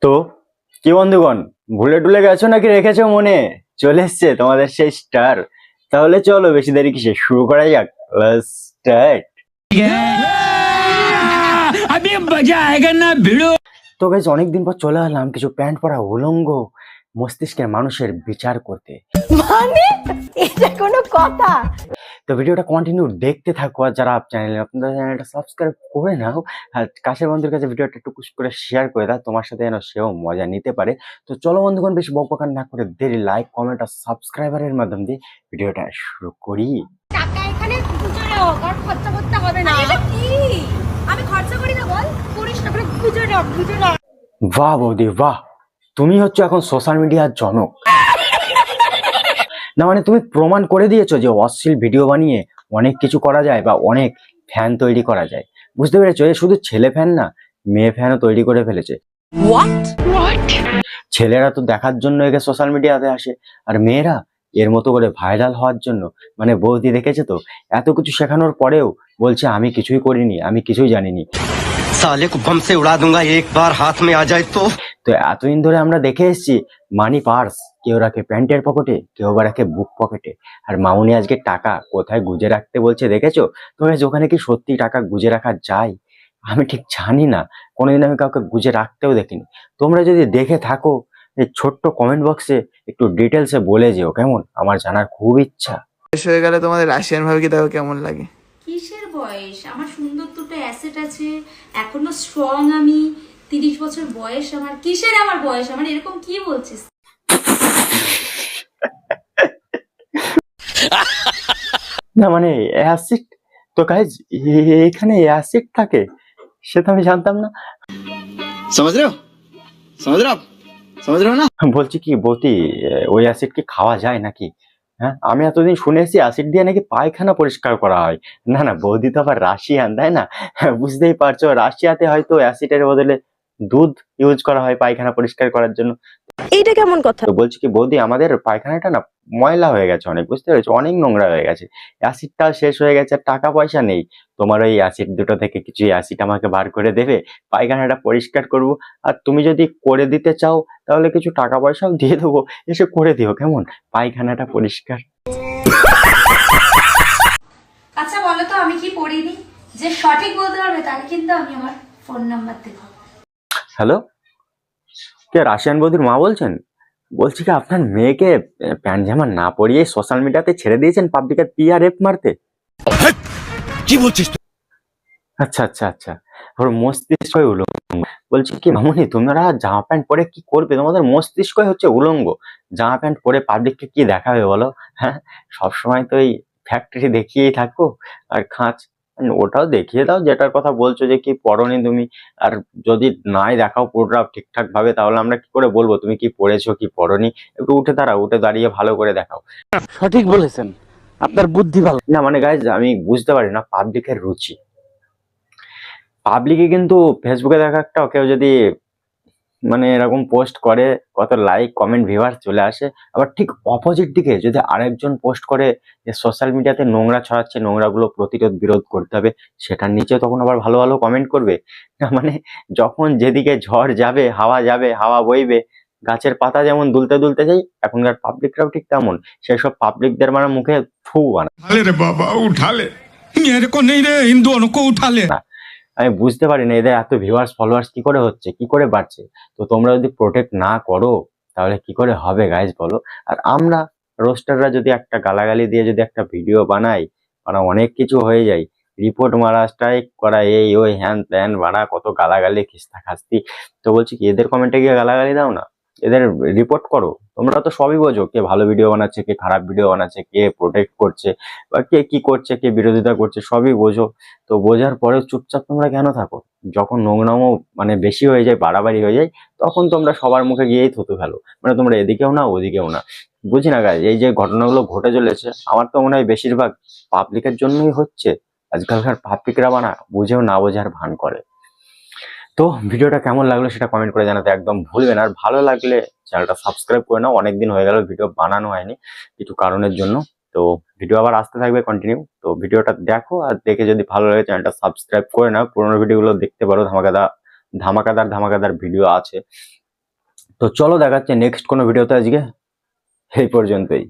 তো কি বন্ধুগণ, ভুলে টুলে গেছো নাকি রেখেছো মনে? চলে এসছে তোমাদের সেই স্টার। তাহলে চলো বেশি দেরি কিসে, শুরু করা যাক। স্টার্ট। তো গাইস, অনেকদিন পর চলে এলাম কিছু প্যান্ট পরা উলঙ্গ মস্তিষ্কের মানুষের বিচার করতে। মানে এটা কোনো কথা? তো ভিডিওটা কন্টিনিউ দেখতে থাকো, আর যারা আপনাদের চ্যানেলটা সাবস্ক্রাইব করে নাও, আর কাছের বন্ধুর কাছে ভিডিওটা একটু করে শেয়ার করে দাও, তোমার সাথে যেন সেও মজা নিতে পারে। তো চলো বন্ধুগণ, বেশি বকবকান না করে দেরি, লাইক কমেন্ট আর সাবস্ক্রাইবারের মাধ্যমে দিয়ে ভিডিওটা শুরু করি। টাকা এখানে খুঁজে নাও, কারণ খরচা করতে হবে না। এটা কি? আমি খরচা করি না, বল? করিস না, করে খুঁজে নাও, খুঁজে নাও। বাহ বৌদি বাহ, তুমি হচ্ছে এখন সোশ্যাল মিডিয়ার জনক। না মানে তুমি প্রমাণ করে দিয়েছো যে অশ্লীল ভিডিও বানিয়ে অনেক কিছু করা যায় বা অনেক ফ্যান তৈরি করা যায়। বুঝতে পেরেছো? এ শুধু ছেলে ফ্যান না, মেয়ে ফ্যানও তৈরি করে ফেলেছে। ছেলেরা তো দেখার জন্য একে সোশ্যাল মিডিয়াতে আসে, আর মেয়েরা এর মতো করে ভাইরাল হওয়ার জন্য। মানে বৌদি দেখেছে তো, এত কিছু শেখানোর পরেও বলছে আমি কিছুই করিনি, আমি কিছুই জানিনি। साले को बम से उड़ा दूंगा एक बार हाथ में आ जाए तो। তো এতদিন ধরে আমরা দেখে এসেছি মানি পার্স কেউ রাখে প্যান্টের পকেটে, কেউ আবার রাখে বুক পকেটে। আর মামুনি আজকে টাকা কোথায় গুজে রাখতে বলছে দেখেছো? তবে ওখানে কি সত্যি টাকা গুজে রাখা যায়? আমি ঠিক জানি না, কোনোদিন আমি কাউকে গুজে রাখতেও দেখিনি। তোমরা যদি দেখে থাকো, এই ছোট্ট কমেন্ট বক্সে একটু ডিটেলসে বলে যেও, কেমন? আমার জানার খুব ইচ্ছা। শেষ হয়ে গেলে তোমাদের রাশিয়ান ভাবে কি দেখো কেমন লাগে? কিসের বয়স? আমার সুন্দর দুটো অ্যাসেট আছে, এখনো স্ট্রং। আমি 30 বছর বয়স আমার। কিসের আমার বয়স? আমার এরকম কি বলছিস? না মানে অ্যাসিড, তো গাইজ এখানে অ্যাসিড থাকে সে তো আমি জানতাম না। समझ रहे हो समझ रहे हो आप समझ रहे हो ना। বলছি কি বৌদি, ওই অ্যাসিড কি খাওয়া যায় নাকি? হ্যাঁ, আমি এতদিন শুনেছি অ্যাসিড দিয়ে নাকি পায়খানা পরিষ্কার করা হয়। না না, বৌদি তো আবার রাশিয়ান, তাই না? বুঝতেই পারছো, রাশিয়াতে হয়তো অ্যাসিডের বদলে দুধ ইউজ করা হয় পায়খানা পরিষ্কার করার জন্য। এইটা কেমন কথা? তো বলছি কি বৌদি, আমাদের পায়খানাটা না ময়লা হয়ে গেছে অনেক, বুঝতে পেরেছো? অনেক নোংরা হয়ে গেছে, অ্যাসিডটা শেষ হয়ে গেছে, টাকা পয়সা নেই। তোমার ওই অ্যাসিড দুটো থেকে কিছু অ্যাসিড আমাকে বার করে দেবে, পায়খানাটা পরিষ্কার করব। আর তুমি যদি করে দিতে চাও তাহলে কিছু টাকা পয়সাও দিয়ে দেবো, এসে করে দিও, কেমন? পায়খানাটা পরিষ্কার। আচ্ছা বলো তো, আমি কি পড়িনি? যে সঠিক বলতে পারবে তাকে কিন্তু আমি আমার ফোন নাম্বার দেবো। হ্যালো, কে রাশিয়ান বৌদির মা বলছেন? বলছি কি আপনার মেয়েকে প্যান্ট জামা না পরিয়ে সোশ্যাল মিডিয়াতে ছেড়ে দিয়েছেন পাবলিকের পিআরএফ মারতে? কি বলছিস? আচ্ছা আচ্ছা আচ্ছা, ওর মস্তিষ্কই উলঙ্গ। বলছি কি মামুনি, তোমরা জামা প্যান্ট পরে কি করবে? তোমাদের মস্তিষ্কই হচ্ছে উলঙ্গ। জামা প্যান্ট পরে পাবলিককে কি দেখাবে বলো? হ্যাঁ, সবসময় তো এই ফ্যাক্টরি দেখিয়েই থাকো আর খাঁচ। ওটাও দেখিয়ে দাও যেটার কথা বলছো যে কি পরনি তুমি। আর যদি নাই দেখাও পুরোটা ঠিকঠাক ভাবে, তাহলে আমরা কি করে বলবো তুমি কি পড়েছো কি পড়নি? একটু উঠে দাঁড়াও, উঠে দাঁড়িয়ে ভালো করে দেখাও। সঠিক বলেছেন, আপনার বুদ্ধি ভালো। না মানে গাইজ, আমি বুঝতে পারি না পাবলিকের রুচি। পাবলিকে কিন্তু ফেসবুকে দেখা একটা কেউ যদি মানে এরকম পোস্ট করে, কত লাইক কমেন্ট ভিউয়ার্স চলে আসে। আবার ঠিক অপোজিট দিকে যদি আরেকজন পোস্ট করে যে সোশ্যাল মিডিয়াতে নোংরা ছড়াচ্ছে, নোংরাগুলো প্রতিরোধ বিরোধ করতে হবে, সেটার নিচে তখন আবার ভালো ভালো কমেন্ট করবে। না মানে যখন যেদিকে ঝড় যাবে, হাওয়া যাবে, হাওয়া বইবে, গাছের পাতা যেমন দুলতে দুলতে যাই, এখনকার পাবলিকরাও ঠিক তেমন। সেসব পাবলিকদের মানে মুখে ফু বানায়। रे बाबा उठा ले, मेरे को नहीं रे, इन दोनों को उठा ले। আমি বুঝতে পারি না এদের এত ভিউয়ার্স ফলোয়ার্স কি করে হচ্ছে, কি করে বাড়ছে। তো তোমরা যদি প্রোটেক্ট না করো তাহলে কি করে হবে গাইজ বলো? আর আমরা রোস্টাররা যদি একটা গালাগালি দিয়ে যদি একটা ভিডিও বানাই, মানে অনেক কিছু হয়ে যায়, রিপোর্ট মারা, স্ট্রাইক করা, এই ওই হ্যান ত্যান বাড়া, কত গালাগালি খিস্তা খাস্তি। তো বলছি কি এদের কমেন্টে গিয়ে গালাগালি দাও না, এদের রিপোর্ট করো। তোমরা তো সবই বোঝো, কে ভালো ভিডিও বানাচ্ছে, কে খারাপ ভিডিও বানাচ্ছে, কে প্রোটেক্ট করছে বা কে কি করছে, কে বিরোধিতা করছে, সবই বোঝো। তো বোঝার পরেও চুপচাপ তোমরা কেন থাকো? যখন নোংরামো মানে বেশি হয়ে যায়, বাড়াবাড়ি হয়ে যায়, তখন তোমরা সবার মুখে গিয়েই থুতু ফেলো। মানে তোমরা এদিকেও না ওদিকেও না। বুঝি না গাইজ, এই যে ঘটনাগুলো ঘটে চলেছে, আমার তো মনে হয় বেশিরভাগ পাবলিকের জন্যই হচ্ছে। আজকালকার পাবলিকরা বানা বুঝেও না বোঝার ভান করে। তো ভিডিওটা কেমন লাগলো সেটা কমেন্ট করে জানাতে একদম ভুলবেন। আর ভালো লাগলে চ্যানেলটা সাবস্ক্রাইব করে নাও, অনেকদিন হয়ে গেল ভিডিও বানানো হয়নি কিছু কারণের জন্য। তো ভিডিও আবার আসতে থাকবে কন্টিনিউ। তো ভিডিওটা দেখো, আর দেখে যদি ভালো লাগে চ্যানেলটা সাবস্ক্রাইব করে নাও। পুরোনো ভিডিওগুলো দেখতে পারো, ধামাকাদার ধামাকাদার ধামাকাদার ভিডিও আছে। তো চলো দেখাচ্ছে নেক্সট কোনো ভিডিওতে, আজকে এই পর্যন্তই।